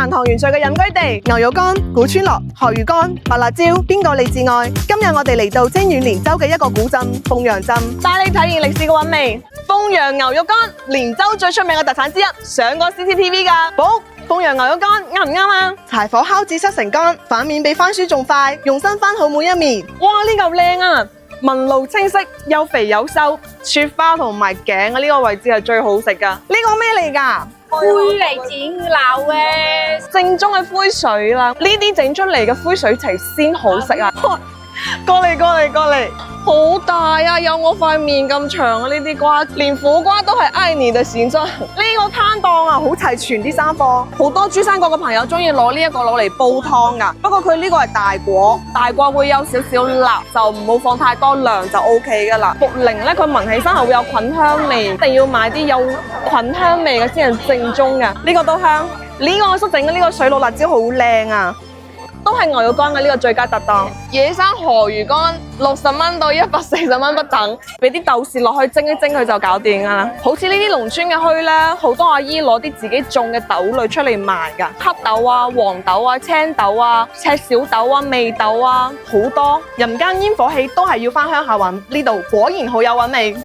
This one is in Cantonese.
蘭塘元帥嘅隱居地，牛肉乾、古村落、河魚乾、白辣椒，邊個你至愛？今日我哋嚟到清遠連州嘅一個古鎮鳳陽鎮，帶你體驗歷史嘅韻味。鳳陽牛肉乾，連州最出名嘅特產之一，上過 CCTV 㗎。寶，鳳陽牛肉乾啱唔啱啊？柴火烤至七成乾，反面比番薯仲快，用心翻好每一面。哇，呢嚿靚啊！紋路清晰，又肥又瘦，雪花同埋頸嘅呢個位置係最好食㗎。呢個咩嚟㗎？灰嚟剪鬧嘅，正宗嘅灰水啦，呢啲整出嚟嘅灰水齊先好食啊！過嚟，好大啊，有我塊面咁長啊！呢啲瓜，連苦瓜都係愛你的形狀。呢個攤檔啊，好齊全啲生貨，好多珠三角嘅朋友中意攞呢一個攞嚟煲湯噶。不過佢呢個係大果，大果會有少少辣，就唔好放太多量就 OK 噶啦。茯苓咧，佢聞起身係會有菌香味，一定要買啲有菌香味嘅先係正宗嘅。呢個都香，呢個我叔整嘅呢個水滷辣椒好靚啊！都係牛肉乾嘅呢個最佳搭檔，野生河魚乾60蚊到140蚊不等，俾啲豆豉落去蒸一蒸佢就搞掂㗎啦。好似呢啲農村嘅墟呢，好多阿姨攞啲自己種嘅豆類出嚟賣㗎，黑豆啊、黃豆啊、青豆啊、赤小豆啊、味豆啊，好多。人間煙火氣都係要返鄉下揾，呢度果然好有韻味。